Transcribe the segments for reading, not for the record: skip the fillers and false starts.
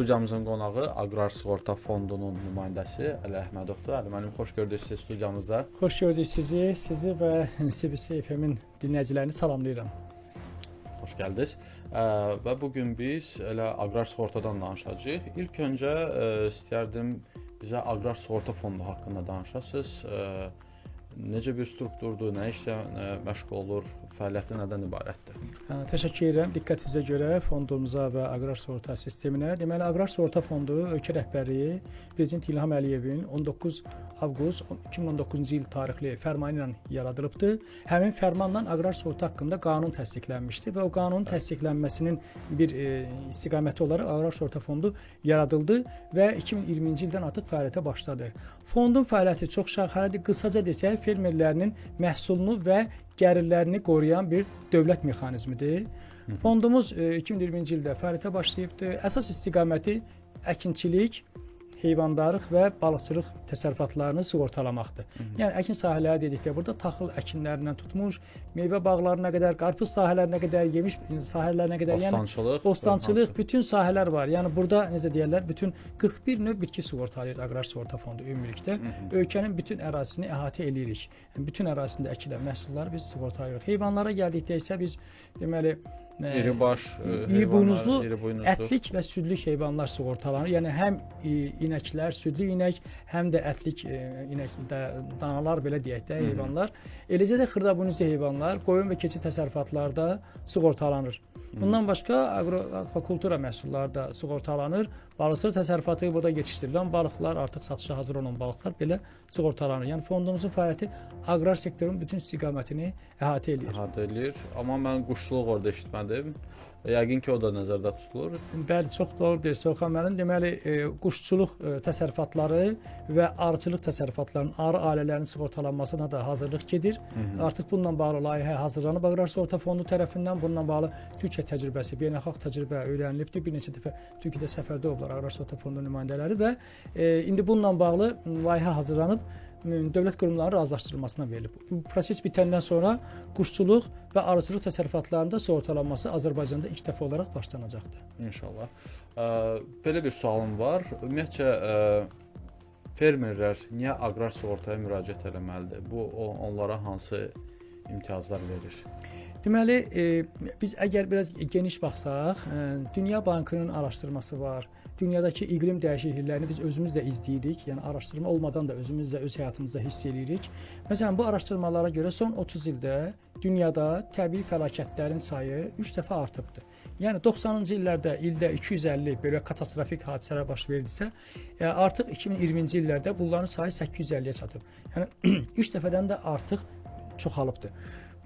Studiyamızın qonağı Aqrar Sığorta Fondunun nümayəndəsi Əli Əhmədovdur. Əli müəllim, xoş gördük sizi studiyamızda. Xoş gördük sizi və CBC FM-in dinləyicilərini salamlayıram. Xoş gəldiniz. Və bugün biz elə Aqrar Sığortadan danışacağıq. İlk öncə istərdim bizə Aqrar Sığorta Fondu haqqında danışasınız. Necə bir strukturdur, nə işlə məşğul olur, fəaliyyəti nədən ibarətdir? Təşəkkür edirəm diqqətinizə görə fondumuza və Aqrar Sığorta sisteminə. Deməli, Aqrar Sığorta Fondu ölkə rəhbərliyi Prezident İlham Əliyevin 19 avqust 2019-cu il tarixli fərmanı ilə yaradılıbdır. Həmin fərmanla Aqrar Sığorta haqqında qanun təsdiqlənmişdi və o qanunun təsdiqlənməsinin bir istiqaməti olaraq Aqrar Sığorta Fondu yaradıldı və 2020-ci ildən artıq fəaliyyətə başladı. Fondun fəaliyyəti çox şaxəlidir. Qısaca desək, fermerlərinin məhsulunu və gəlirlərini qoruyan bir dövlət mexanizmidir. Fondumuz 2020-ci ildə fəaliyyətə başlayıbdır. Əsas istiqaməti əkinçilik, heyvandarlıq və balıqçılıq təsərrüfatlarını sığortalamaqdır. Yəni əkin sahələri dedikdə burada taxıl əkinlərindən tutmuş, meyvə bağlarına qədər, qarpız sahələrinə qədər, yemiş sahələrinə qədər, bostançılıq, bütün sahələr var. Yəni burada necə deyirlər, bütün 41 növ bitki sığortalayır Aqrar Sığorta Fondu ümumilikdə. Ölkənin bütün ərazisini əhatə eləyirik. Yəni bütün ərazisində əkilən məhsulları biz sığortalayırıq. Heyvanlara gəldikdə isə biz deməli İribaş, iri buynuzlu, ətlik və südlük heyvanlar sığortalanır. Yəni həm inəklər, südlü inək, həm də ətlik inək danalar belə deyək də heyvanlar. Eləcə də xırdabuynuzlu heyvanlar, qoyun və keçi təsərrüfatlarda sığortalanır. Bundan başqa akvakultura məhsulları da sığortalanır. Balıqçılıq təsərrüfatı burada yetişdirilən balıqlar, artıq satışa hazır olan balıqlar belə sığortalanır. Yəni fondumuzun fəaliyyəti aqrar sektorun bütün istiqamətini əhatə edir. Əhatə edir. Amma mən quşçuluq orada eşitmədim. Yəqin ki, o da nəzərdə tutulur. Bəli, çox doğru deyir Soxan müəllim. Deməli, quşçuluq təsərrüfatları və arıçılıq təsərrüfatlarının, arı ailələrinin sığortalanmasına da hazırlıq gedir. Artıq bununla bağlı layihə hazırlanıb Aqrar Sığorta Fondu tərəfindən. Bununla bağlı Türkiyə təcrübəsi, beynəlxalq təcrübə öyrənilibdir. Bir neçə dəfə Türkiyədə səfərdə olublar Aqrar Sığorta Fondu nümayəndələri və indi bununla bağlı layihə hazırlanıb dövlət qurumlarının razılaşdırılmasına verilib. Bu proses bitəndən sonra quşçuluq və arıçılıq təsərrüfatlarında sığortalanması Azərbaycanda ilk dəfə olaraq başlanacaqdır. İnşallah. Belə bir sualım var. Ümumiyyətcə, fermerlər niyə aqrar sığortaya müraciət etməlidir? Bu, onlara hansı imtiyazlar verir? Deməli, biz əgər biraz geniş baxsaq, Dünya Bankının araşdırması var. Dünyadakı iqlim dəyişikliklərini biz özümüz də izləyirik. Yəni araşdırma olmadan da özümüz də öz həyatımızda hiss edirik. Məsələn, bu araşdırmalara görə son 30 ildə dünyada təbii fəlakətlərin sayı 3 dəfə artıbdır. Yəni 90-cı illərdə ildə 250 belə katastrofik hadisələr baş verdisə, artıq 2020-ci illərdə bunların sayı 850-yə çatıb. Yəni 3 dəfədən də artıq çoxalıbdır.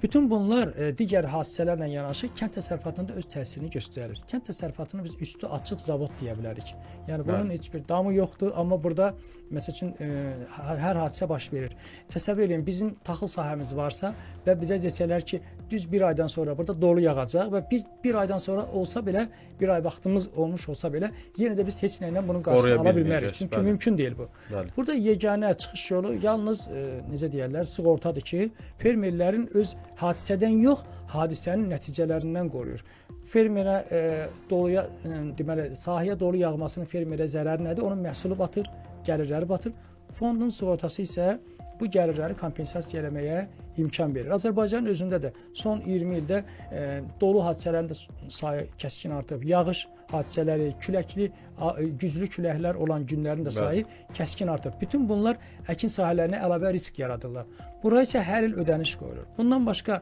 Bütün bunlar digər hadisələrlə yanaşı kənd təsərrüfatında da öz təsirini göstərir. Kənd təsərrüfatını biz üstü açıq zavod deyə bilərik. Yəni bunun heç bir damı yoxdur, amma burada məsəl üçün hər hadisə baş verir. Təsəvvür edin, bizim taxıl sahəmiz varsa və bizə desələr ki, düz bir aydan sonra burada dolu yağacaq və biz bir aydan sonra olsa belə, bir ay vaxtımız olmuş olsa belə, yenə də biz heç nə ilə bunun qarşısını ala bilmərik. Çünki mümkün deyil bu. Burada yeganə çıxış yolu yalnız necə deyərlər, sığortadır ki, fermerlərin öz hadisədən yox, hadisənin nəticələrindən qoruyur. Fermerə doluya, deməli, sahəyə dolu yağmasının fermerə zərəri nədir? Onun məhsulu batır, gəlirləri batır. Fondun sığortası isə bu gəlirləri kompensasiya eləməyə imkan verir. Azərbaycanın özündə də son 20 ildə dolu hadisələrinin sayı kəskin artıb. Yağış hadisələri, küləkli, güclü küləklər olan günlərin də sayı kəskin artıb. Bütün bunlar əkin sahələrinə əlavə risk yaradırlar. Bura isə hər il ödəniş qoyulur. Bundan başqa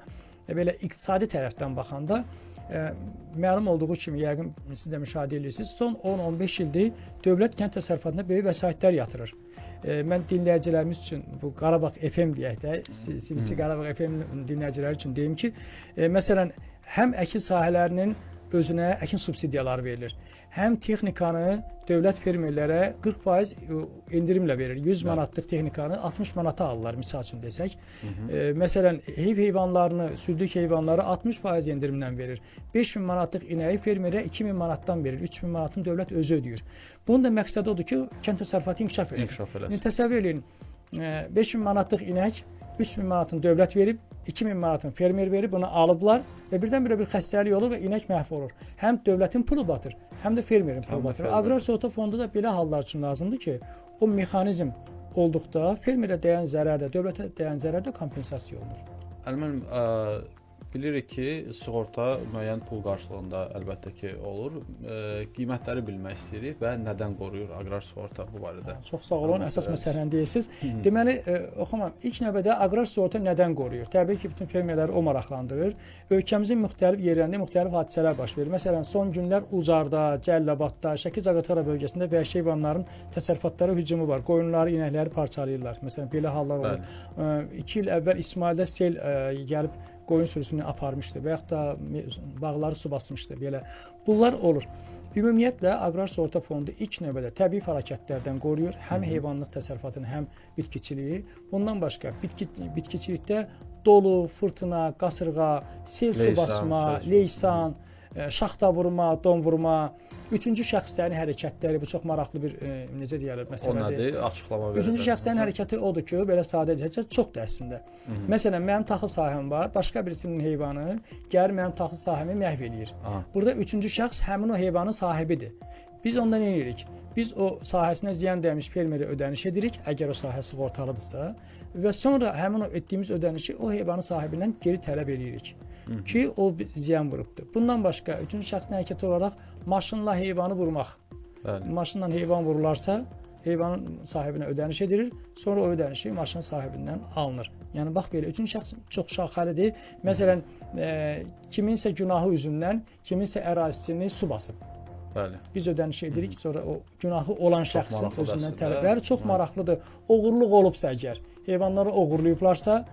belə iqtisadi tərəfdən baxanda məlum olduğu kimi, yəqin siz də müşahidə edirsiniz, son 10-15 ildir dövlət kənd təsərrüfatına böyük vəsaitlər yatırır. Mən dinləyicilərimiz üçün, bu Qarabağ FM deyək də, CBC Qarabağ FM dinləyiciləri üçün deyim ki, məsələn, həm əkin sahələrinin özünə əkin subsidiyaları verilir. Həm texnikanı dövlət fermerlərə 40% endirimlə verir. 100 manatlıq texnikanı 60 manata alırlar, misal üçün desək. Məsələn, heyvanlarını, südlük heyvanları 60% endirimlə verir. 5000 manatlıq inəyi fermerə 2000 manatdan verir. 3000 manatını dövlət özü ödəyir. Bunun da məqsədi odur ki, kənd təsərrüfatı inkişaf eləsin. Təsəvvür edin, 5000 manatlıq inək 3000 manatını dövlət verib, 2000 manatını fermer verib, bunu alıblar və birdən-birə bir xəstəlik olur və inək məhv olur. Həm dövlətin pulu batır, həm də fermerin pulu batır. Aqrar sığorta fondu da belə hallar üçün lazımdır ki, o mexanizm olduqda fermerə dəyən zərər də, dövlətə dəyən zərər də kompensasiya olunur. Müəllim, bilirik ki, sığorta müəyyən pul qarşılığında əlbəttə ki olur. Qiymətləri bilmək istəyirik və nədən qoruyur aqrar sığorta bu barədə? Çox sağ olun, əsas məsələni deyirsiniz. Deməli, oxumam, ilk növbədə aqrar sığorta nədən qoruyur? Təbii ki, bütün fermerləri o maraqlandırır. Ölkəmizin müxtəlif yerlərində müxtəlif hadisələr baş verir. Məsələn, son günlər Ucarda, Cəlilabadda, Şəki-Zaqatala bölgəsində vəhşi heyvanların təsərrüfatlara hücumu var. Qoyunları, inəkləri parçalayırlar. Məsələn, belə hallar olur. 2 il əvvəl İsmaildə sel gəlib qoyun sürüsünü aparmışdı və yaxud da bağları su basmışdı, belə. Bunlar olur. Ümumiyyətlə, aqrar sığorta fondu ilk növbədə təbii fəlakətlərdən qoruyur, həm heyvanlıq təsərrüfatını, həm bitkiçiliyi. Bundan başqa, bitkiçilikdə dolu, fırtına, qasırğa, sel su basma, leysan, şaxta vurma, don vurma, üçüncü şəxslərin hərəkətləri, bu çox maraqlı bir, necə deyərlər, məsələdir. O nədir? Açıqlama verir. Üçüncü şəxslərin hərəkəti odur ki, belə sadə deyəcək, çoxdur əslində. Məsələn, mənim taxıl sahəm var, başqa birisinin heyvanı gəlir mənim taxıl sahəmi məhv eləyir. Burada üçüncü şəxs həmin o heyvanın sahibidir. Biz ondan nə edirik? Biz o sahəsinə ziyan dəymiş fermerə ödəniş edirik, əgər o sahə sığortalıdırsa və sonra həmin o etdiyimiz ödənişi o heyvanın sahibindən geri tələb edirik ki, o ziyan vurubdur. Bundan başqa, üçüncü şəxsin hərəkəti olaraq maşınla heyvanı vurmaq. Maşınla heyvan vurularsa, heyvanın sahibinə ödəniş edilir, sonra o ödənişi maşının sahibindən alınır. Yəni, bax belə, üçüncü şəxs çox şaxəlidir. Məsələn, kiminsə günahı üzündən, kiminsə ərazisini su basıb. Biz ödəniş edirik, sonra o günahı olan şəxsin özündən tələbləri çox maraqlıdır. Oğurluq olubsa əgər, heyvanları oğurlayıblarsa,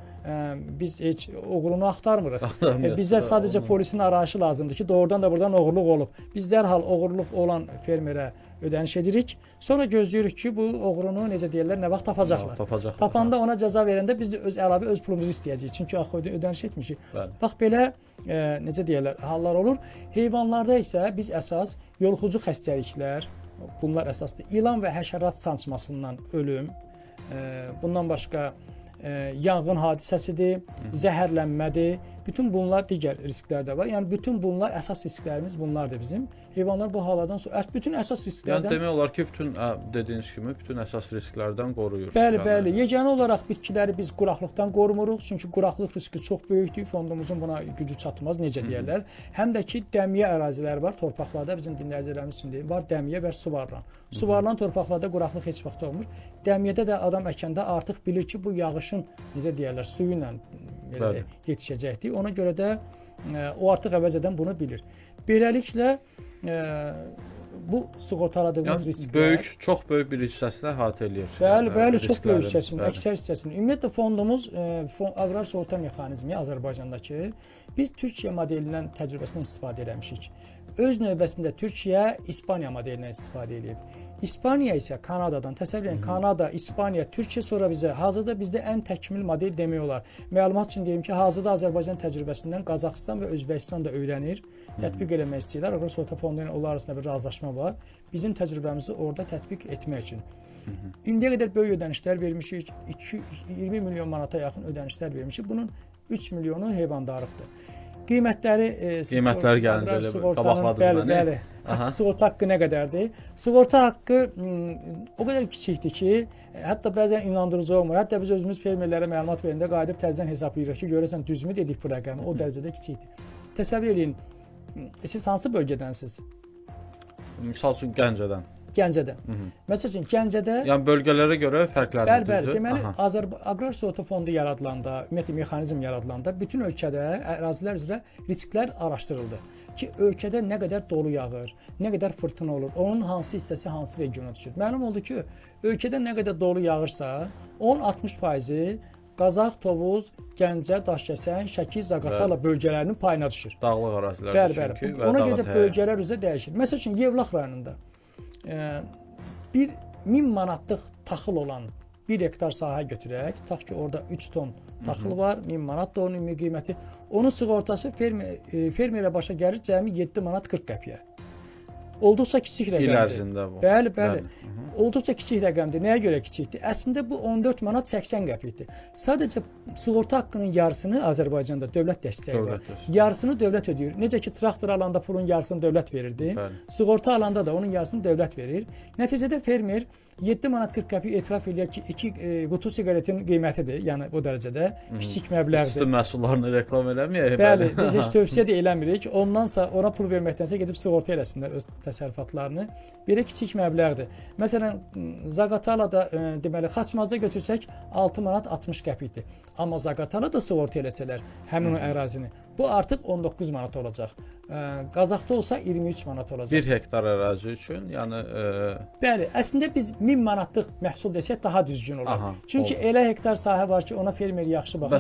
biz heç oğrunu axtarmırıq. Bizə sadəcə polisin arayışı lazımdır ki, doğrudan da buradan oğurluq olub. Biz dərhal oğurluq olan fermerə ödəniş edirik. Sonra gözləyirik ki, bu oğrunu, necə deyirlər, nə vaxt tapacaqlar. Tapanda ona cəza verəndə biz də əlavə öz pulumuzu istəyəcəyik. Çünki axı ödəniş etmişik. Bax, belə, necə deyirlər, hallar olur. Heyvanlarda isə biz əsas yoluxucu xəstəliklər, bunlar əsasdır. İlan və həşərat sancmasından ölüm, bundan başqa yanğın hadisəsidir, zəhərlənmədir. Bütün bunlar digər risklər də var. Yəni, bütün bunlar, əsas risklərimiz bunlardır bizim. Heyvanlar bu hallardan sonra, bütün əsas risklərdən... Yəni, demək olar ki, bütün, dediyiniz kimi, bütün əsas risklərdən qoruyur. Bəli, bəli. Yeganə olaraq bitkiləri biz quraqlıqdan qorumuruq. Çünki quraqlıq riski çox böyükdür. Fondumuzun buna gücü çatmaz, necə deyərlər. Həm də ki, dəmiyə ərazilər var, torpaqlarda, bizim dinləyicilərimiz üçün deyil, var dəmiyə və suvarılan. Suvarılan torpaqlarda quraqlıq heç vaxt olmur. Dəmiyədə də adam əkəndə artıq bilir ki, bu yağışın, necə deyərlər, suyu ilə yetişəcəkdir. Ona görə də o artıq əvvəlcədən bunu bilir. Beləliklə, bu sığortaladığımız risklər... Çox böyük bir hissəsini əhatə eləyir. Bəli, bəli, çox böyük hissəsini, əksər hissəsini. Ümumiyyətlə, fondumuz, aqrar sığorta mexanizmi Azərbaycandakı, biz Türkiyə modelindən, təcrübəsindən istifadə eləmişik. Öz növbəsində Türkiyə İspaniya modelindən istifadə edib. İspaniya isə Kanadadan, təsəvvür edin, Kanada, İspaniya, Türkiyə sonra bizə, hazırda bizdə ən təkmil model demək olar. Məlumat üçün deyim ki, hazırda Azərbaycan təcrübəsindən Qazaxıstan və Özbəkistan da öyrənir, tətbiq eləmək istəyirlər. Aqrar sığorta fondu ilə onlar arasında bir razılaşma var. Bizim təcrübəmizi orada tətbiq etmək üçün. İndiyə qədər böyük ödənişlər vermişik, 20 milyon manata yaxın ödənişlər vermişik. Bunun 3 milyonu heyvandarlıqdır. Qiymətlər gəlincə elə qabaqladınız məni. Bəli. Sığorta haqqı nə qədərdir? Sığorta haqqı o qədər kiçikdir ki, hətta bəzən inandırıcı olmur. Hətta biz özümüz fermerlərə məlumat verəndə qayıdıb təzədən hesablayırıq ki, görəsən düzmü dedik bu rəqəmi, o dərəcədə kiçikdir. Təsəvvür edin, siz hansı bölgədənsiniz? Misal üçün Gəncədən. Gəncədən. Məsəl üçün Gəncədə... Yəni bölgələrə görə fərqlənir, düzdür? Deməli, aqrar sığorta fondu yaradılanda, ümumiyyətlə mexanizm yaradılanda bütün ölkədə ərazilər üzrə risklər araşdırıldı ki, ölkədə nə qədər dolu yağır, nə qədər fırtına olur, onun hansı hissəsi hansı regiona düşür. Məlum oldu ki, ölkədə nə qədər dolu yağırsa, onun 60%-i Qazax, Tovuz, Gəncə, Daşkəsən, Şəki, Zaqatala bölgələrinin payına düşür. Dağlıq ərazilər çünki. Ona görə də bölgələr üzrə dəyişir. Məsəl üçün, Yevlax rayonunda 1000 manatlıq taxıl olan 1 hektar sahə götürək, tutaq ki, orada 3 ton taxıl var, 1000 manat da onun ümumi qiyməti. Onun sığortası fermerə başa gəlir cəmi 7 manat 40 qəpiyə. Olduqca kiçik rəqəmdir. İl ərzində bu. Bəli, bəli. olduqca kiçik rəqəmdir. Nəyə görə kiçikdir? Əslində bu 14 manat 80 qəpikdir. Sadəcə sığorta haqqının yarısını Azərbaycanda dövlət dəstəyi var. Yarısını dövlət ödəyir. Necə ki traktor alanda pulun yarısını dövlət verirdi. Sığorta alanda da onun yarısını dövlət verir. Nəticədə fermer 7 manat 40 qəpik etiraf edir ki, 2 qutu siqaretin qiymətidir. Yəni bu dərəcədə kiçik məbləğdir. Üstün məhsullarını reklam eləməyək. Bəli, biz heç tövsiyə də eləmirik. Ondansa ona pul verməkdənsə gedib sığorta eləsinlər öz təsərrüfatlarını. Belə kiçik məbləğdir. Məsələn, Zaqatalada deməli Xaçmazda götürsək 6 manat 60 qəpikdir. Amma Zaqatalada sığorta eləsələr həmin o ərazini, bu artıq 19 manat olacaq. Qazaxda olsa 23 manat olacaq. 1 hektar ərazi üçün, yəni bəli, əslində biz 1000 manatlıq məhsul desək daha düzgün olar. Aha, Çünki elə hektar sahə var ki, ona fermer yaxşı baxır.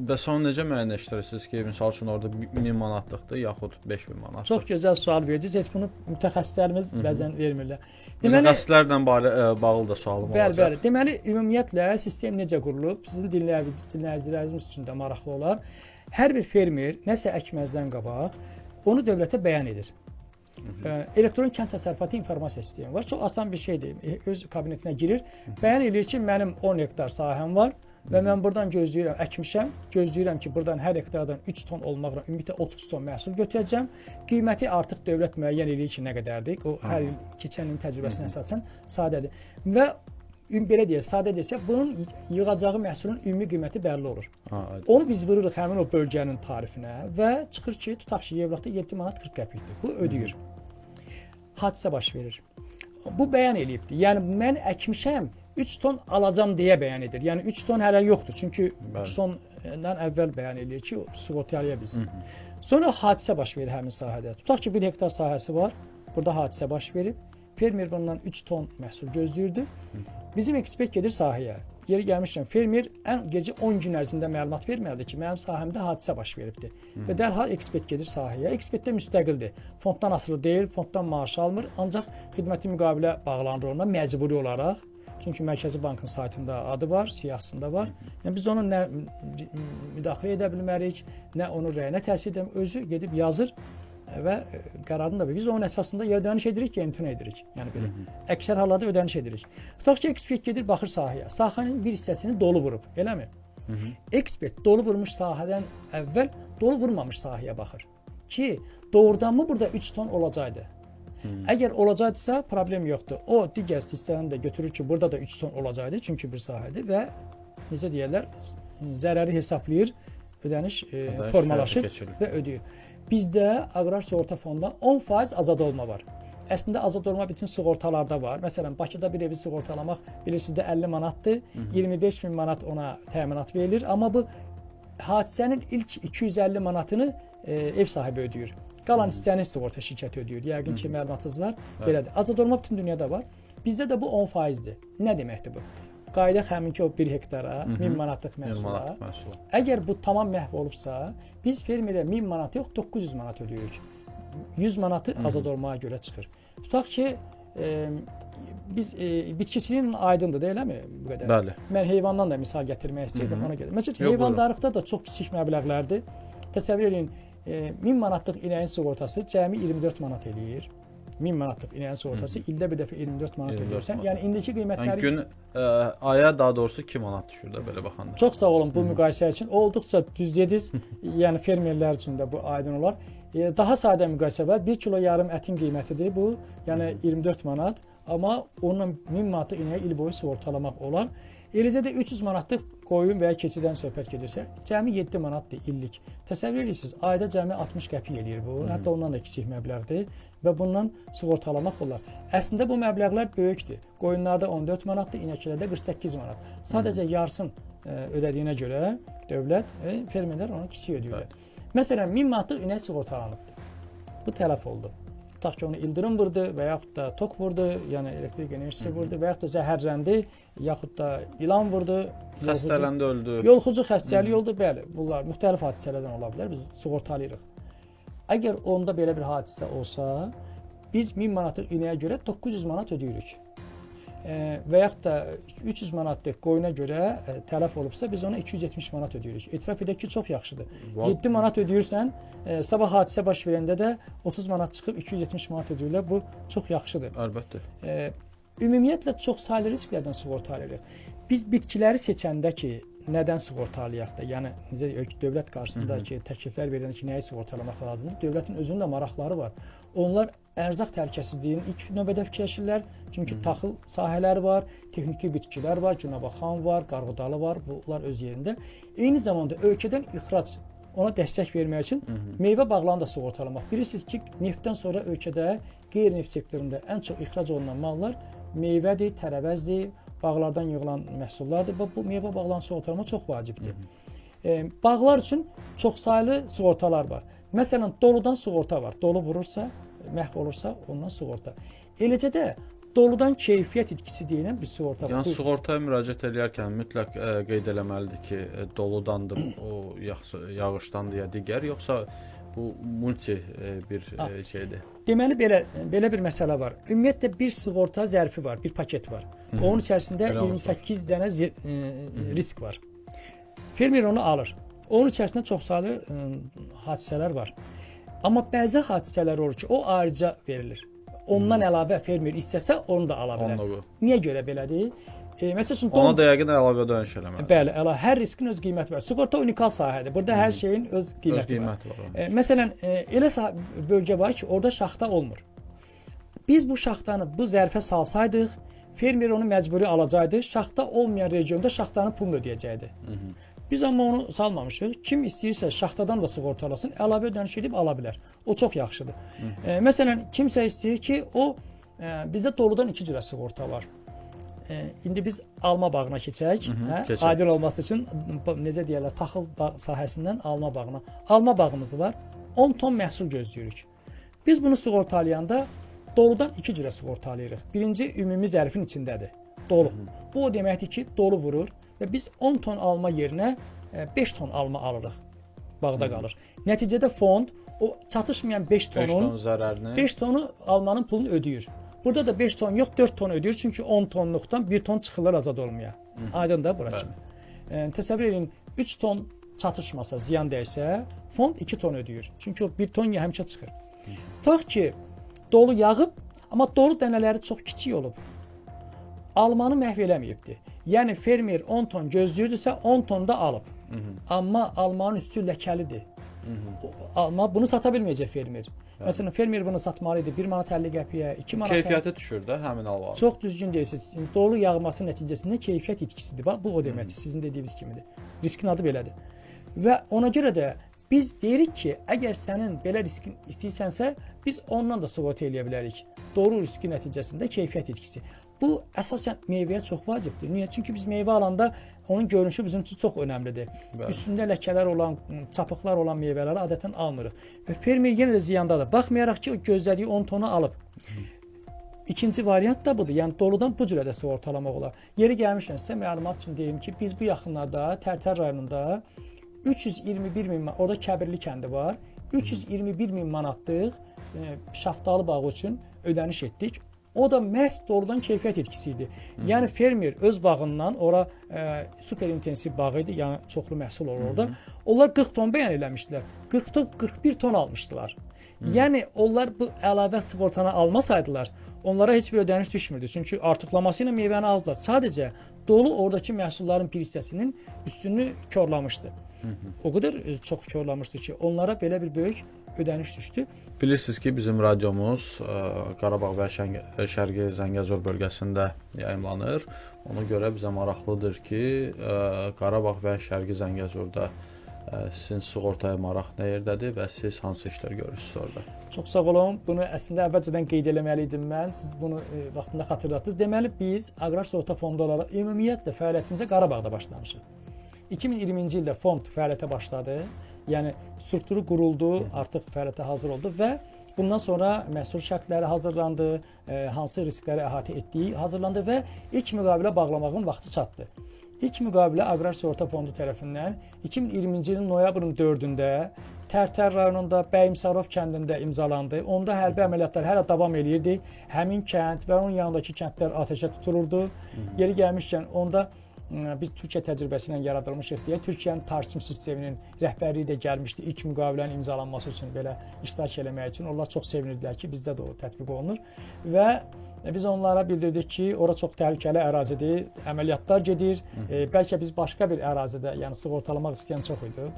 Bəs onu necə müəyyənləşdirirsiniz ki, misal üçün orada 1000 manatlıqdır yaxud 5000 manat? Çox gözəl sual verdiniz. Heç bunu mütəxəssislərimiz bəzən vermirlər. Mütəxəssislərlə bağlı da sualım olacaq. Bəli. Deməli, ümumiyyətlə sistem necə qurulub? Sizin dinləyicilərimiz üçün də maraqlı olar. Hər bir fermer nəsə əkməzdən qabaq onu dövlətə bəyan edir. Elektron kənd təsərrüfatı informasiya sistemi var. Çox asan bir şeydir. Öz kabinetinə girir, bəyan edir ki, mənim 10 hektar sahəm var və mən buradan gözləyirəm, əkmişəm, gözləyirəm ki, buradan hər hektardan 3 ton olmaqla ümumiyyətlə 30 ton məhsul götürəcəm. Qiyməti artıq dövlət müəyyən edir ki, nə qədərdir. O hər il keçən ilin təcrübəsinə əsasən sadədir. Və belə deyək, sadə desək, bunun yığacağı məhsulun ümumi qiyməti bəlli olur. Onu biz vururuq həmin o bölgənin tarifinə və çıxır ki, tutaq ki, Yevlaxda 7 manat 40 qəpikdir. Bu ödəyir. Hadisə baş verir. Bu bəyan eləyibdir. Yəni mən əkmişəm, 3 ton alacam deyə bəyan edir. Yəni 3 ton hələ yoxdur. Çünki 3 tondan əvvəl bəyan eləyir ki, sığortalaya bilsin. Sonra hadisə baş verir həmin sahədə. Tutaq ki, 1 hektar sahəsi var. Burada hadisə baş verib. Fermer bundan 3 ton məhsul gözləyirdi. Bizim ekspert gedir sahəyə. Yeri gəlmişkən fermer ən gecə 10 gün ərzində məlumat verməlidir ki, mənim sahəmdə hadisə baş veribdir. Və dərhal ekspert gedir sahəyə. Ekspert də müstəqildir. Fonddan asılı deyil, fonddan maaş almır, ancaq xidməti müqavilə bağlanır ona məcburi olaraq. Çünki Mərkəzi Bankın saytında adı var, siyahısında var. Yəni biz onu nə müdaxilə edə bilmərik, nə onun rəyinə təsir edə bilmərik. Özü gedib yazır və qərarını da biz onun əsasında ya ödəniş edirik, ya imtina edirik. Yəni belə. Əksər hallarda ödəniş edirik. Tutaq ki, ekspert gedir, baxır sahəyə. Sahənin bir hissəsini dolu vurub, eləmi? Ekspert dolu vurmuş sahədən əvvəl dolu vurmamış sahəyə baxır. Ki, doğrudanmı burada 3 ton olacaqdı? Əgər olacaqdısa, problem yoxdur. O digər hissəni də götürür ki, burada da 3 ton olacaqdı, çünki bir sahədir və necə deyirlər, zərəri hesablayır, ödəniş formalaşır və ödəyir. Bizdə aqrar sığorta fonda 10% azad olma var. Əslində azad olma bütün sığortalarda var. Məsələn, Bakıda bir evi sığortalamaq bilirsiniz də 50 manatdır. 25 min manat ona təminat verilir. Amma bu hadisənin ilk 250 manatını ev sahibi ödəyir. Qalan hissəni sığorta şirkəti ödəyir. Yəqin ki, məlumatınız var. Belədir. Azad olma bütün dünyada var. Bizdə də bu 10%-dir. Nə deməkdir bu? Qayda həminki o 1 hektara 1000 manatlıq məhsula. Əgər bu tamam məhv olubsa, biz fermerə 1000 manat yox, 900 manat ödəyirik. 100 manatı azad olmaya görə çıxır. Tutaq ki, biz bitkiçiliyin aydındır, deyilmi bu qədər? Bəli. Mən heyvandan da misal gətirmək istəyirdim ona görə. Məsələn, heyvandarlıqda da çox kiçik məbləğlərdir. Təsəvvür edin, 1000 manatlıq inəyin sığortası cəmi 24 manat eləyir. 1000 manatlıq inəyin sığortası ildə bir dəfə 24 manat ödəyirsən. Yəni indiki qiymətləri gün aya daha doğrusu 2 manat düşür də belə baxanda. Çox sağ olun bu müqayisə üçün. Olduqca düz dediniz. Yəni fermerlər üçün də bu aydın olar. Daha sadə müqayisə var. 1 kilo yarım ətin qiymətidir bu. Yəni 24 manat. Amma onunla 1000 manatlıq inəyə il boyu sığortalamaq olar. Eləcə də 300 manatlıq qoyun və ya keçidən söhbət gedirsə, cəmi 7 manatdır illik. Təsəvvür edirsiniz, ayda cəmi 60 qəpik eləyir bu. Hətta ondan da kiçik məbləğdir və bundan sığortalamaq olar. Əslində bu məbləğlər böyükdür. Qoyunlarda 14 manatdır, inəklərdə 48 manat. Sadəcə yarısını ödədiyinə görə dövlət, fermerlər ona kiçik ödəyirlər. Məsələn, 1000 manatlıq inək sığortalanıbdır. Bu tələf oldu. Tutaq ki, onu ildırım vurdu və yaxud da tok vurdu, yəni elektrik enerjisi vurdu və yaxud da zəhərləndi, yaxud da ilan vurdu. Xəstələndi, öldü. Yoluxucu xəstəlik oldu, bəli. Bunlar müxtəlif hadisələrdən ola bilər, biz sığortalayırıq. Əgər onda belə bir hadisə olsa, biz 1000 manatlıq inəyə görə 900 manat ödəyirik. Və yaxud da 300 manatlıq qoyuna görə tələf olubsa, biz ona 270 manat ödəyirik. Etiraf edək ki, çox yaxşıdır. 7 manat ödəyirsən, sabah hadisə baş verəndə də 30 manat çıxıb 270 manat ödəyirlər. Bu çox yaxşıdır. Əlbəttə. ümumiyyətlə çoxsaylı risklərdən sığortalayırıq. Biz bitkiləri seçəndə ki, nədən sığortalayaq da, yəni necə dövlət qarşısında ki, təkliflər veriləndə ki, nəyi sığortalamaq lazımdır? Dövlətin özünün də maraqları var. Onlar ərzaq təhlükəsizliyinin ilk növbədə fikirləşirlər. Çünki taxıl sahələri var, texniki bitkilər var, günəbaxan var, qarğıdalı var. Bunlar öz yerində. Eyni zamanda ölkədən ixrac, ona dəstək vermək üçün meyvə bağlarını da sığortalamaq. Bilirsiniz ki, neftdən sonra ölkədə qeyri-neft sektorunda ən çox ixrac olunan mallar meyvədir, tərəvəzdir, bağlardan yığılan məhsullardır. Bu meyvə bağlarını sığortalama çox vacibdir. Bağlar üçün çoxsaylı sığortalar var. Məsələn, doludan sığorta var. Dolu vurursa, məhv olursa ondan sığorta. Eləcə də doludan keyfiyyət itkisi deyilən bir sığorta var. Yəni sığortaya müraciət edərkən mütləq qeyd eləməlidir ki, doludandır, o yağışdandır ya digər, yoxsa bu multi bir şeydir. Deməli belə bir məsələ var. Ümumiyyətlə bir sığorta zərfi var, bir paket var. Onun içərisində 28 dənə risk var. Fermer onu alır. Onun içərisində çoxsaylı hadisələr var. Amma bəzi hadisələr olur ki, o ayrıca verilir. Ondan əlavə fermer istəsə onu da ala bilər. Niyə görə belədir? Məsəl üçün ona da yəqin əlavə ödəniş eləməlidir. Bəli, hər riskin öz qiyməti var. Sığorta unikal sahədir. Burada hər şeyin öz qiyməti var. Məsələn, elə bölgə var ki, orada şaxta olmur. Biz bu şaxtanı bu zərfə salsaydıq, fermer onu məcburi alacaqdı. Şaxta olmayan regionda şaxtanın pulunu ödəyəcəkdi. Biz amma onu salmamışıq. Kim istəyirsə şaxtadan da sığortalasın, əlavə ödəniş edib ala bilər. O çox yaxşıdır. Məsələn, kimsə istəyir ki, bizdə doludan 2 cürə sığorta var. İndi biz alma bağına keçək. Aydın olması üçün necə deyirlər, taxıl sahəsindən alma bağına. Alma bağımız var. 10 ton məhsul gözləyirik. Biz bunu sığortalayanda doludan 2 cürə sığortalayırıq. Birinci ümumi zərfin içindədir. Dolu. Bu o deməkdir ki, dolu vurur və biz 10 ton alma yerinə 5 ton alma alırıq. Bağda qalır. Nəticədə fond o çatışmayan 5 tonu almanın pulunu ödəyir. Burada da 5 ton yox, 4 ton ödəyir. Çünki 10 tonluqdan 1 ton çıxırlar azad olmaya. Aydın da bura kimi. Təsəvvür edin, 3 ton çatışmasa, ziyan dəysə, fond 2 ton ödəyir. Çünki o 1 ton həmişə çıxır. Tutaq ki, dolu yağıb, amma dolu dənələri çox kiçik olub. Almanı məhv eləməyibdir. Yəni fermer 10 ton gözləyirdisə 10 ton da alıb. Amma almanın üstü ləkəlidir. Alma bunu sata bilməyəcək fermer. Məsələn, fermer bunu satmalı idi 1 manat 50 qəpiyə, 2 manat. Keyfiyyəti düşür də həmin almanın. Çox düzgün deyirsiniz. Dolu yağması nəticəsində keyfiyyət itkisidir. Bu o deməkdir, sizin dediyiniz kimidir. Riskin adı belədir. Və ona görə də biz deyirik ki, əgər sənin belə riskin istəyirsənsə, biz ondan da sığorta eləyə bilərik. Dolu riski nəticəsində keyfiyyət itkisi. Bu əsasən meyvəyə çox vacibdir. Niyə? Çünki biz meyvə alanda onun görünüşü bizim üçün çox önəmlidir. Üstündə ləkələr olan, çapıqlar olan meyvələri adətən almırıq. Və fermer yenə də ziyandadır. Baxmayaraq ki, o gözlədiyi 10 tonu alıb. İkinci variant da budur. Yəni doludan bu cürə də sığortalamaq olar. Yeri gəlmişkən sizə məlumat üçün deyim ki, biz bu yaxınlarda Tərtər rayonunda 321 min, orada Kəbirli kəndi var. 321 min manatlıq şaftalı bağı üçün ödəniş etdik. O da məhz doğrudan keyfiyyət etkisi idi. Yəni fermer öz bağından, ora super intensiv bağı idi, yəni çoxlu məhsul olur orada. Onlar 40 ton bəyan eləmişdilər. 40 ton, 41 ton almışdılar. Yəni onlar bu əlavə sığortanı almasaydılar, onlara heç bir ödəniş düşmürdü. Çünki artıqlaması ilə meyvəni aldılar. Sadəcə dolu oradakı məhsulların bir hissəsinin üstünü korlamışdı. O qədər çox korlamışdı ki, onlara belə bir böyük ödəniş düşdü. Bilirsiniz ki, bizim radiomuz Qarabağ və Şərqi Zəngəzur bölgəsində yayımlanır. Ona görə bizə maraqlıdır ki, Qarabağ və Şərqi Zəngəzurda sizin sığortaya maraq nə yerdədir və siz hansı işlər görürsünüz orada? Çox sağ olun. Bunu əslində əvvəlcədən qeyd eləməli idim mən. Siz bunu vaxtında xatırlatdınız. Deməli, biz Aqrar Sığorta Fondu olaraq ümumiyyətlə fəaliyyətimizə Qarabağda başlamışıq. 2020-ci ildə fond fəaliyyətə başladı. Yəni strukturu quruldu, artıq fəaliyyətə hazır oldu və bundan sonra məhsul şərtləri hazırlandı, hansı riskləri əhatə etdiyi hazırlandı və ilk müqavilə bağlamağın vaxtı çatdı. İlk müqavilə Aqrar Sığorta Fondu tərəfindən 2020-ci ilin noyabrın 4-də Tərtər rayonunda Bəyimsarov kəndində imzalandı. Onda hərbi əməliyyatlar hələ davam eləyirdi. Həmin kənd və onun yanındakı kəndlər atəşə tutulurdu. Yeri gəlmişkən onda biz Türkiyə təcrübəsi ilə yaradılmışıq deyə Türkiyənin tarsim sisteminin rəhbərliyi də gəlmişdi ilk müqavilənin imzalanması üçün belə iştirak eləmək üçün. Onlar çox sevinirdilər ki, bizdə də o tətbiq olunur və Biz onlara bildirdik ki, ora çox təhlükəli ərazidir, əməliyyatlar gedir. Bəlkə biz başqa bir ərazidə, yəni sığortalamaq istəyən çox idi.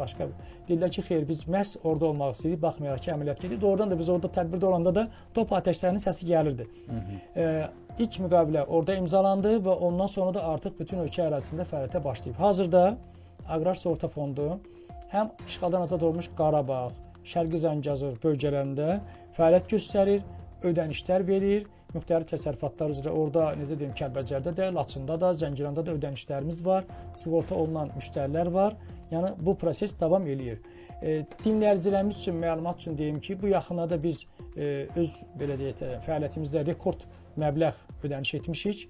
Dedilər ki, xeyr, biz məhz orada olmaq istəyirik, baxmayaraq ki, əməliyyat gedir. Doğrudan da biz orada tədbirdə olanda da top atəşlərinin səsi gəlirdi. İlk müqavilə orada imzalandı və ondan sonra da artıq bütün ölkə ərazisində fəaliyyətə başlayıb. Hazırda Aqrar Sığorta Fondu həm işğaldan azad olmuş Qarabağ, Şərqi Zəngəzur bölgələrində fəaliyyət göstərir, ödənişlər verir. Müxtəlif təsərrüfatlar üzrə orada, necə deyim, Kəlbəcərdə də, Laçında da, Zəngilanda da ödənişlərimiz var, sığorta olunan müştərilər var. Yəni bu proses davam eləyir. Dinləyicilərimiz üçün, məlumat üçün deyim ki, bu yaxınlarda biz öz belə deyək, fəaliyyətimizdə rekord məbləğ ödəniş etmişik.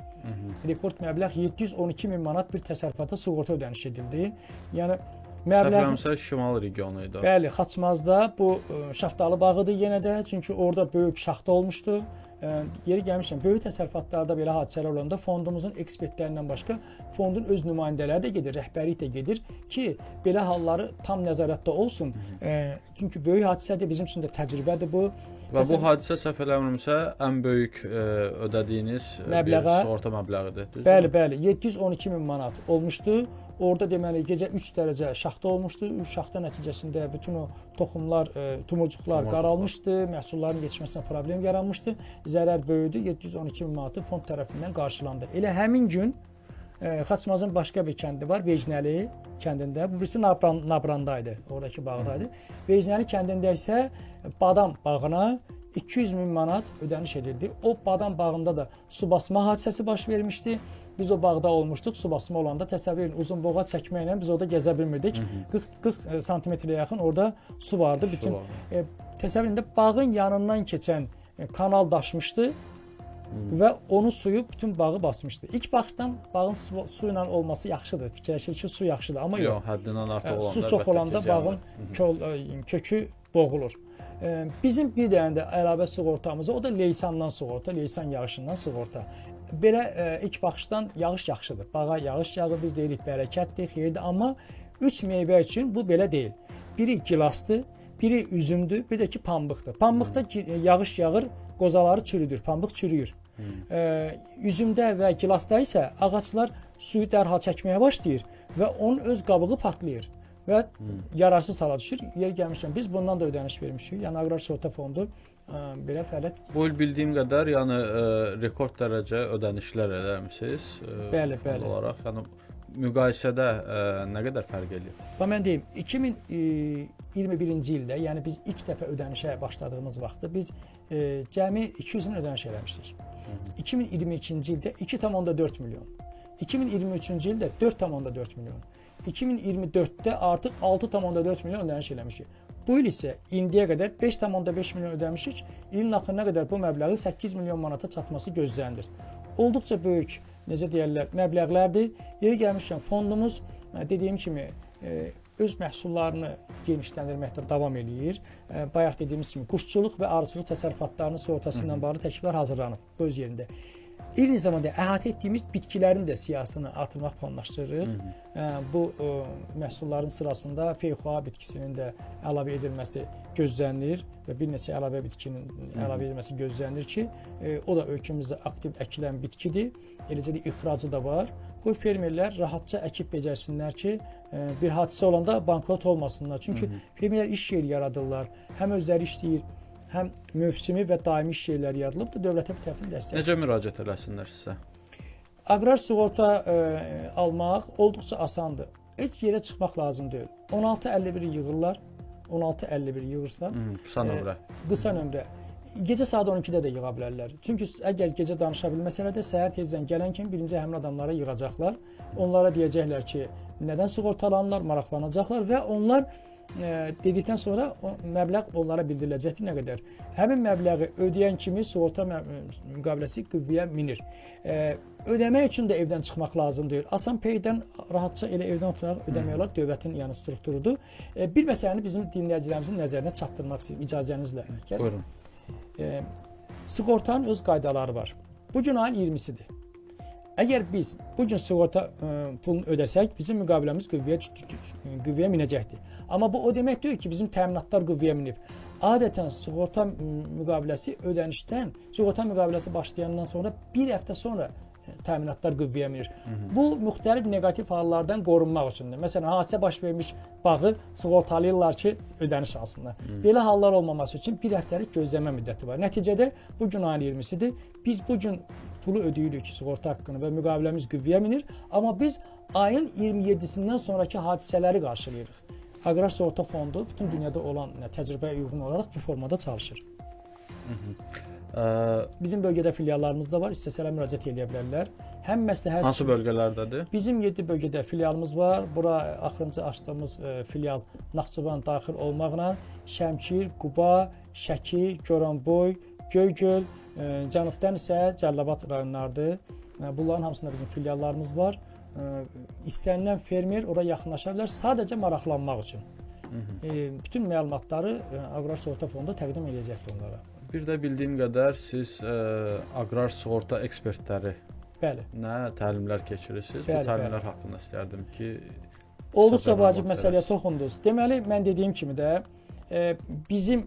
Rekord məbləğ 712 min manat bir təsərrüfata sığorta ödəniş edildi. Yəni Səhvləmsə Şimal regionu idi. Bəli, Xaçmazda bu Şaftalı bağıdır yenə də, çünki orada böyük şaxta olmuşdu. Yeri gəlmişəm, böyük təsərrüfatlarda belə hadisələr olanda fondumuzun ekspertlərindən başqa fondun öz nümayəndələri də gedir, rəhbərlik də gedir ki, belə halları tam nəzarətdə olsun. Çünki böyük hadisədir, bizim üçün də təcrübədir bu. Və bu hadisə səhv eləmirəmsə ən böyük ödədiyiniz bir sığorta məbləğidir, düzdür? Bəli, bəli, 712 min manat olmuşdu. Orada deməli gecə 3 dərəcə şaxta olmuşdu. Şaxta nəticəsində bütün o toxumlar, tumurcuqlar qaralmışdı, məhsulların yetişməsinə problem yaranmışdı. Zərər böyüdü. 712 min manatı fond tərəfindən qarşılandı. Elə həmin gün Xaçmazın başqa bir kəndi var, Vecnəli kəndində. Bu birisi Nabranda idi, oradakı bağdaydı. Vecnəli kəndində isə badam bağına 200 min manat ödəniş edildi. O badam bağında da su basma hadisəsi baş vermişdi. Biz o bağda olmuşduq. Su basma olanda təsəvvür edin, uzun boğa çəkməklə biz orada gəzə bilmirdik. 40 santimetrə yaxın orada su vardı. Bütün təsəvvür edin, bağın yanından keçən kanal daşmışdı və onun suyu bütün bağı basmışdı. İlk baxışdan bağın su ilə olması yaxşıdır. Fikirləşir ki, su yaxşıdır, amma yox. Həddindən artıq olanda, su çox olanda bağın kökü boğulur. Bizim bir dənə də əlavə sığortamız, o da leysandan sığorta, leysan yağışından sığorta. Belə ilk baxışdan yağış yaxşıdır. Bağa yağış yağır, biz deyirik bərəkətdir, xeyirdir, amma 3 meyvə üçün bu belə deyil. Biri gilasdır, biri üzümdür, bir də ki pambıqdır. Pambıqda yağış yağır, qozaları çürüdür, pambıq çürüyür. Üzümdə və gilasda isə ağaclar suyu dərhal çəkməyə başlayır və onun öz qabığı partlayır və yararsız hala düşür. Yeri gəlmişəm, biz bundan da ödəniş vermişik. Yəni Aqrar Sığorta Fondu belə fəaliyyət. Bu il bildiyim qədər, yəni rekord dərəcə ödənişlər edərmisiniz? Bəli, bəli. Olaraq, yəni müqayisədə nə qədər fərq eləyir? Mən deyim, 2021-ci ildə, yəni biz ilk dəfə ödənişə başladığımız vaxtda biz cəmi 200 min ödəniş eləmişdik. 2022-ci ildə 2,4 milyon. 2023-cü ildə 4,4 milyon. 2024-də artıq 6,4 milyon ödəniş eləmişik. Bu il isə indiyə qədər 5,5 milyon ödəmişik. İlin axırına qədər bu məbləğin 8 milyon manata çatması gözlənilir. Olduqca böyük, necə deyərlər, məbləğlərdir. Yeri gəlmişkən fondumuz, dediyim kimi, öz məhsullarını genişləndirməkdə davam eləyir. Bayaq dediyimiz kimi, quşçuluq və arıçılıq təsərrüfatlarının sığortası ilə bağlı təkliflər hazırlanıb bu öz yerində. Eyni zamanda əhatə etdiyimiz bitkilərin də siyahısını artırmaq planlaşdırırıq. Bu məhsulların sırasında feyxua bitkisinin də əlavə edilməsi gözlənilir və bir neçə əlavə bitkinin əlavə edilməsi gözlənilir ki, o da ölkəmizdə aktiv əkilən bitkidir. Eləcə də ixracı da var. Bu fermerlər rahatca əkib becərsinlər ki, bir hadisə olanda bankrot olmasınlar. Çünki fermerlər iş yeri yaradırlar, həm özləri işləyir, həm mövsümi və daimi iş yerləri yaradılıb da dövlətə bir tərəfdən dəstək. Necə müraciət eləsinlər sizə? Aqrar sığorta almaq olduqca asandır. Heç yerə çıxmaq lazım deyil. 1651 yığırlar. 1651 yığırsa. Qısa nömrə. Qısa nömrə. Gecə saat 12-də də yığa bilərlər. Çünki əgər gecə danışa bilməsələr də səhər tezdən gələn kimi birinci həmin adamlara yığacaqlar. Onlara deyəcəklər ki, nədən sığortalanırlar, maraqlanacaqlar və onlar dedikdən sonra məbləğ onlara bildiriləcəkdir nə qədər. Həmin məbləği ödəyən kimi sığorta müqaviləsi qüvvəyə minir. Ödəmək üçün də evdən çıxmaq lazım deyil. Asan peydən rahatca elə evdən oturaraq ödəmək olar, dövlətin yəni strukturudur. Bir məsələni bizim dinləyicilərimizin nəzərinə çatdırmaq istəyirəm icazənizlə. Buyurun. Sığortanın öz qaydaları var. Bu gün ayın 20-sidir. Əgər biz bu gün sığorta pulunu ödəsək, bizim müqaviləmiz qüvvəyə minəcəkdir. Amma bu o demək deyil ki, bizim təminatlar qüvvəyə minib. adətən sığorta müqaviləsi ödənişdən, sığorta müqaviləsi başlayandan sonra bir həftə sonra təminatlar qüvvəyə minir. Bu müxtəlif neqativ hallardan qorunmaq üçündür. Məsələn, hadisə baş vermiş bağı sığortalayırlar ki, ödəniş alsınlar. Belə hallar olmaması üçün bir həftəlik gözləmə müddəti var. Nəticədə bu gün ayın 20-sidir. Biz bu gün pulu ödəyirik sığorta haqqını və müqaviləmiz qüvvəyə minir, amma biz ayın 27-sindən sonraki hadisələri qarşılayırıq. Aqrar Sığorta Fondu bütün dünyada olan təcrübəyə uyğun olaraq bu formada çalışır. Bizim bölgədə filiallarımız da var, istəsələr müraciət edə bilərlər. Həm məsləhət... Hansı bölgələrdədir? Bizim 7 bölgədə filialımız var. Bura axırıncı açdığımız filial Naxçıvan daxil olmaqla Şəmkir, Quba, Şəki, Goranboy, Göygöl, cənubdan isə Cəlilabad rayonlarıdır. Bunların hamısında bizim filiallarımız var. İstənilən fermer ora yaxınlaşa bilər, sadəcə maraqlanmaq üçün. Bütün məlumatları Aqrar Sığorta Fondu təqdim edəcəkdir onlara. Bir də bildiyim qədər siz aqrar sığorta ekspertləri nə təlimlər keçirirsiniz? Bu təlimlər haqqında istərdim ki... Olduqca vacib məsələyə toxundunuz. Deməli, mən dediyim kimi də bizim...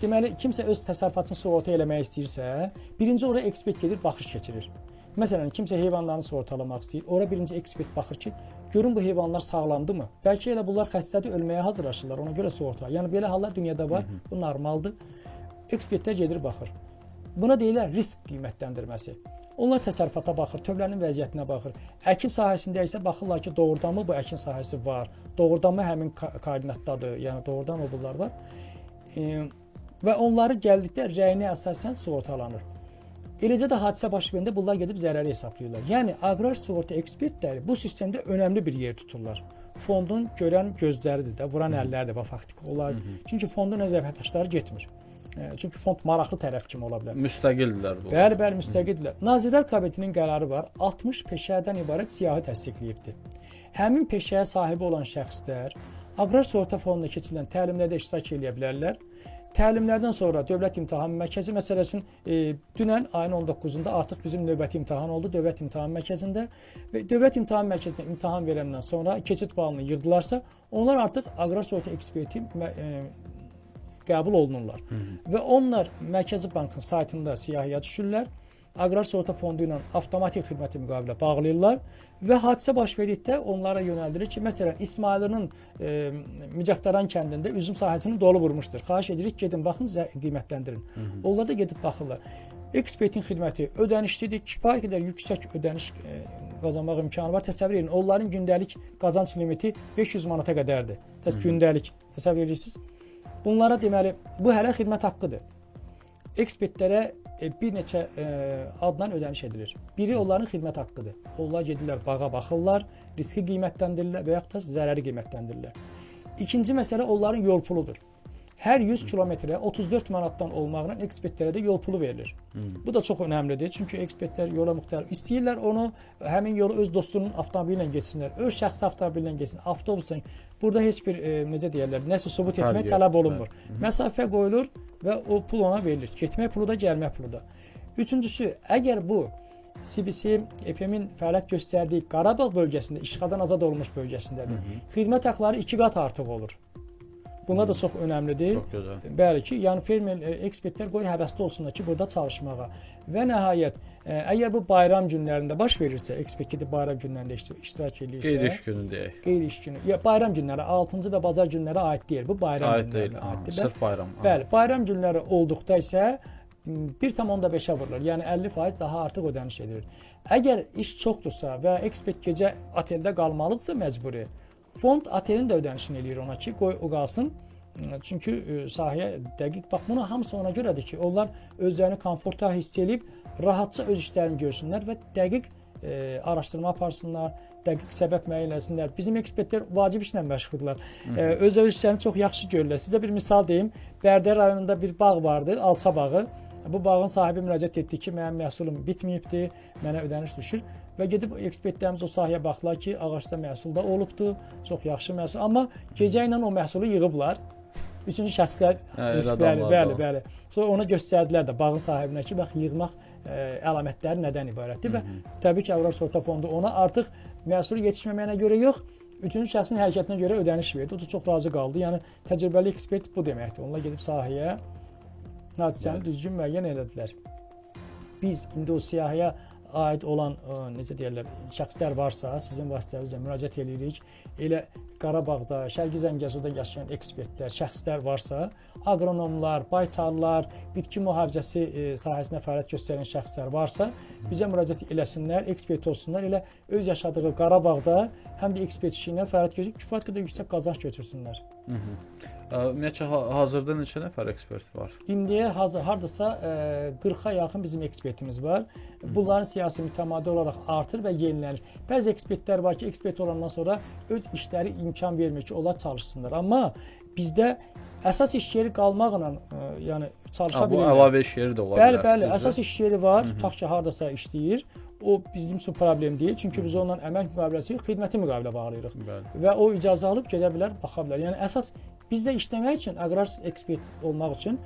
Deməli, kimsə öz təsərrüfatını sığorta eləmək istəyirsə, birinci oraya ekspert gedir, baxış keçirir. Məsələn, kimsə heyvanlarını sığortalamaq istəyir, ora birinci ekspert baxır ki, görün bu heyvanlar sağlamdırmı? Bəlkə elə bunlar xəstədir, ölməyə hazırlaşırlar, ona görə sığorta. Yəni, belə hallar dünyada var, bu normaldır. Ekspertlər gedir, baxır. Buna deyirlər risk qiymətləndirməsi. Onlar təsərrüfata baxır, tövlənin vəziyyətinə baxır. Əkin sahəsində isə baxırlar ki, doğrudanmı bu əkin sahəsi var, doğrudanmı həmin koordinatdadır, yəni doğrudan o bunlar var. Və onları gəldikdə rəyinə əsasən sığortalanır. Eləcə də hadisə baş verəndə bunlar gedib zərəri hesablayırlar. Yəni, aqrar sığorta ekspertləri bu sistemdə önəmli bir yer tuturlar. Fondun görən gözləridir də, vuran əlləridir və faktiki olar. Çünki fondun öz əməkdaşları getmir. Çünki fond maraqlı tərəf kimi ola bilər. Müstəqildirlər bu. Bəli, müstəqildirlər. Nazirlər Kabinetinin qərarı var, 60 peşədən ibarət siyahı təsdiqləyibdir. Həmin peşəyə sahibi olan şəxslər Aqrar Sığorta Fonduna keçirilən təlimlərdə iştirak edə bilərlər. Təlimlərdən sonra Dövlət İmtahan Mərkəzi məsələsinin dünən ayın 19-da artıq bizim növbəti imtahan oldu Dövlət İmtahan Mərkəzində və Dövlət İmtahan Mərkəzində imtahan verəndən sonra keçid balını yığdılarsa, onlar artıq aqrar sığorta eksperti qəbul olunurlar. Və onlar Mərkəzi Bankın saytında siyahıya düşürlər. Aqrar Sığorta Fondu ilə avtomatik xidməti müqavilə bağlayırlar və hadisə baş verdikdə onlara yönəldirir ki, məsələn, İsmailinin Mücəftaran kəndində üzüm sahəsini dolu vurmuşdur. Xahiş edirik, gedin, baxın, qiymətləndirin. Onlar da gedib baxırlar. Ekspertin xidməti ödənişlidir, kifayət qədər yüksək ödəniş qazanmaq imkanı var. Təsəvvür edin, onların gündəlik qazanc limiti 500 manata qədərdir. Gündəlik, təsəvvür edirsiniz. Bunlara deməli, bu hələ xidmət haqqıdır. Ekspertlərə bir neçə adla ödəniş edilir. Biri onların xidmət haqqıdır. Onlar gedirlər, bağa baxırlar, riski qiymətləndirirlər və yaxud da zərəri qiymətləndirirlər. İkinci məsələ onların yol puludur. Hər 100 kilometrə 34 manatdan olmaqla ekspertlərə də yol pulu verilir. Bu da çox önəmlidir. Çünki ekspertlər yola müxtəlif istəyirlər onu, həmin yolu öz dostunun avtomobili ilə geçsinlər, öz şəxsi avtomobili ilə geçsin, avtobusla. Burada heç bir, necə deyərlər, nəsə sübut etmək tələb olunmur. Məsafə qoyulur və o pul ona verilir. Getmək pulu da, gəlmək pulu da. Üçüncüsü, əgər bu CBC FM-in fəaliyyət göstərdiyi Qarabağ bölgəsində, işğaldan azad olunmuş bölgəsindədir, xidmət haqqları 2 qat artıq olur. Bunlar da çox önəmlidir. Çox gözəl. Bəli ki, yəni fermer ekspertlər qoy həvəsli olsunlar ki, burada çalışmağa. Və nəhayət, əgər bu bayram günlərində baş verirsə, ekspert gedib bayram günlərində iştirak edirsə, qeyri-iş günü deyək. Qeyri-iş günü. Ya bayram günləri 6-cı və bazar günləri aid deyil. Bu bayram günlərinə aiddir. Sırf bayram. Bəli, bayram günləri olduqda isə 1,5-ə vurulur. Yəni 50% daha artıq ödəniş edilir. Əgər iş çoxdursa və ekspert gecə oteldə qalmalıdırsa məcburi, fond otelin də ödənişini eləyir ona ki, qoy o qalsın. Çünki sahəyə dəqiq bax, buna hamısı ona görədir ki, onlar özlərini komforta hiss edib, rahatca öz işlərini görsünlər və dəqiq araşdırma aparsınlar, dəqiq səbəb müəyyən etsinlər. Bizim ekspertlər vacib işlə məşğuldurlar. Öz işlərini çox yaxşı görürlər. Sizə bir misal deyim. Bərdər rayonunda bir bağ vardı, Alça bağı. Bu bağın sahibi müraciət etdi ki, mənim məhsulum bitməyibdir, mənə ödəniş düşür. Və gedib ekspertlərimiz o sahəyə baxdılar ki, ağacda məhsul da olubdur, çox yaxşı məhsul. Amma gecə ilə o məhsulu yığıblar. Üçüncü şəxslər riskləri, bəli. Sonra ona göstərdilər də bağın sahibinə ki, bax, yığmaq əlamətləri nədən ibarətdir və təbii ki, Aqrar Sığorta Fondu ona artıq məhsul yetişməməyinə görə yox, Üçüncü şəxsin hərəkətinə görə ödəniş verdi. O da çox razı qaldı. Yəni təcrübəli ekspert bu deməkdir. Onlar gedib sahəyə hadisəni düzgün müəyyən elədilər. Biz indi o siyahıya aid olan necə deyirlər, şəxslər varsa, sizin vasitənizlə müraciət edirik. Elə Qarabağda, Şərqi Zəngəzurda yaşayan ekspertlər, şəxslər varsa, aqronomlar, baytarlar, bitki mühafizəsi sahəsində fəaliyyət göstərən şəxslər varsa, bizə müraciət eləsinlər, ekspert olsunlar. Elə öz yaşadığı Qarabağda həm də ekspert işi ilə fəaliyyət göstərib kifayət qədər yüksək qazanc götürsünlər. Ümumiyyətlə hazırda neçə nəfər ekspert var? İndiyə hardasa 40-a yaxın bizim ekspertimiz var. Bunların siyasi mütəmadi olaraq artır və yenilənir. Bəzi ekspertlər var ki, ekspert olandan sonra öz işləri imkan vermir ki, onlar çalışsınlar. Amma bizdə əsas iş yeri qalmaqla yəni çalışa bilirlər. Bu əlavə iş yeri də ola bilər. Bəli, əsas iş yeri var, tutaq ki, hardasa işləyir. O bizim üçün problem deyil. Çünki biz onunla əmək müqaviləsi yox, xidməti müqavilə bağlayırıq. Və o icazə alıb gedə bilər, baxa bilər. Yəni əsas bizdə işləmək üçün, aqrar ekspert olmaq üçün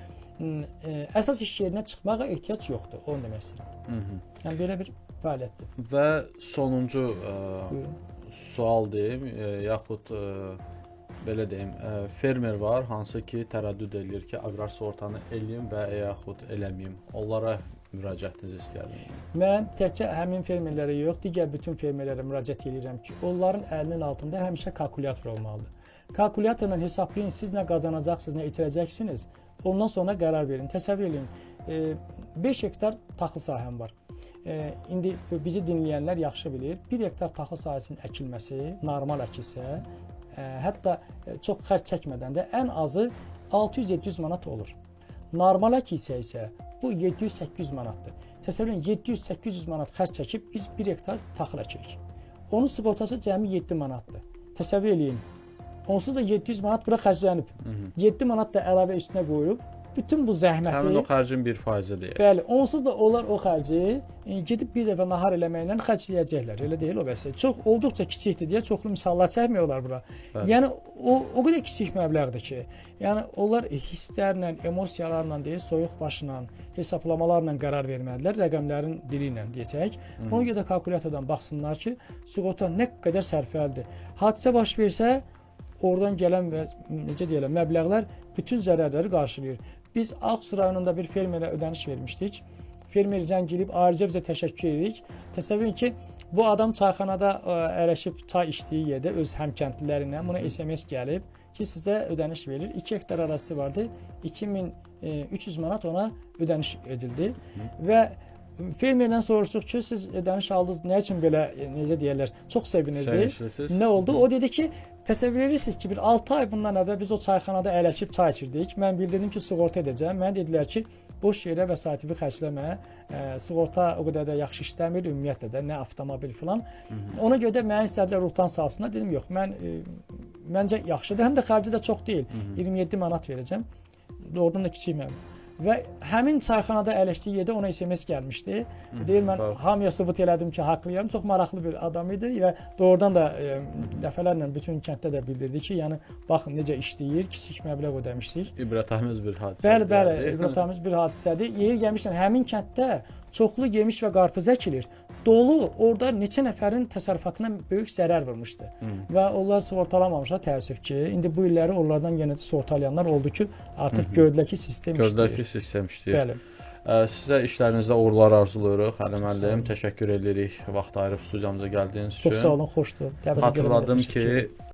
əsas iş yerinə çıxmağa ehtiyac yoxdur. Onu demək istəyirəm. Yəni belə bir fəaliyyətdir. Və sonuncu sual deyim, yaxud belə deyim, fermer var, hansı ki tərəddüd eləyir ki, aqrar sığortanı eləyim və yaxud eləməyim. Onlara müraciətinizi istəyirəm. Mən təkcə həmin fermerlərə yox, digər bütün fermerlərə müraciət edirəm ki, onların əlinin altında həmişə kalkulyator olmalıdır. Kalkulyatorla hesablayın, siz nə qazanacaqsınız, nə itirəcəksiniz. Ondan sonra qərar verin. Təsəvvür edin, 5 hektar taxıl sahəm var. İndi bizi dinləyənlər yaxşı bilir, 1 hektar taxıl sahəsinin əkilməsi normal əkilsə, hətta çox xərc çəkmədən də ən azı 600-700 manat olur. Normal əkilsə isə bu 700-800 manatdır. Təsəvvür edin, 700-800 manat xərc çəkib biz 1 hektar taxıl əkirik. Onun sığortası cəmi 7 manatdır. Təsəvvür edin, onsuz da 700 manat bura xərclənib. 7 manat da əlavə üstünə qoyulub. Bütün bu zəhməti... Həmin o xərcin bir faizi deyil. Bəli, onsuz da onlar o xərci gedib bir dəfə nahar eləməklə xərcləyəcəklər. Elə deyil o vəsə. Çox olduqca kiçikdir deyə çoxlu misallar çəkmiyorlar bura. Bəli. Yəni o qədər kiçik məbləğdir ki, yəni onlar hisslərlə, emosiyalarla deyil, soyuq başla, hesablamalarla qərar verməlidirlər, rəqəmlərin dili ilə desək. Ona görə də kalkulyatordan baxsınlar ki, sığorta nə qədər sərfəlidir. Hadisə baş versə, oradan gələn və necə deyirlər, məbləğlər bütün zərərləri qarşılayır. Biz Ağsu rayonunda bir fermerə ödəniş vermişdik. Fermer zəng edib ayrıca bizə təşəkkür edirik. Təsəvvür edin ki, bu adam çayxanada əyləşib çay içdiyi yerdə öz həmkəndlilərinə buna SMS gəlib ki, sizə ödəniş verir. 2 hektar ərazisi vardı. 2300 manat ona ödəniş edildi və fermerdən soruşduq ki, siz ödəniş aldınız, nə üçün belə, necə deyirlər, çox sevinirdi. Nə oldu? O dedi ki, təsəvvür edirsiniz ki, bir 6 ay bundan əvvəl biz o çayxanada əyləşib çay içirdik. Mən bildirdim ki, sığorta edəcəm. Mənə dedilər ki, boş yerə vəsaitivi xərcləmə. Sığorta o qədər də yaxşı işləmir, ümumiyyətlə də, nə avtomobil filan. Ona görə də mənə istədilər ruhdan salsınlar. Dedim, yox, məncə yaxşıdır. Həm də xərci də çox deyil. 27 manat verəcəm. Doğrudan da kiçik məbləğ. Və həmin çayxanada əyləşdiyi yerdə ona SMS gəlmişdi. Deyir, mən hamıya sübut elədim ki, haqlıyam. Çox maraqlı bir adam idi və doğrudan da dəfələrlə bütün kənddə də bildirdi ki, yəni baxın necə işləyir, kiçik məbləğ ödəmişdik. İbrətamiz bir hadisədir. Bəli, ibrətamiz bir hadisədir. Yeri gəlmişdən həmin kənddə çoxlu yemiş və qarpız əkilir. Dolu orada neçə nəfərin təsərrüfatına böyük zərər vurmuşdu. Və onlar sığortalamamışlar, təəssüf ki. İndi bu illəri onlardan yenə də sığortalayanlar oldu ki, artıq gördülər ki, sistem işləyir. Gördülər ki, sistem işləyir. Bəli. Sizə işlərinizdə uğurlar arzulayırıq. Hələ müəllim, təşəkkür edirik vaxt ayırıb studiyamıza gəldiyiniz üçün. Çox sağ olun, xoşdur. Xatırladım ki,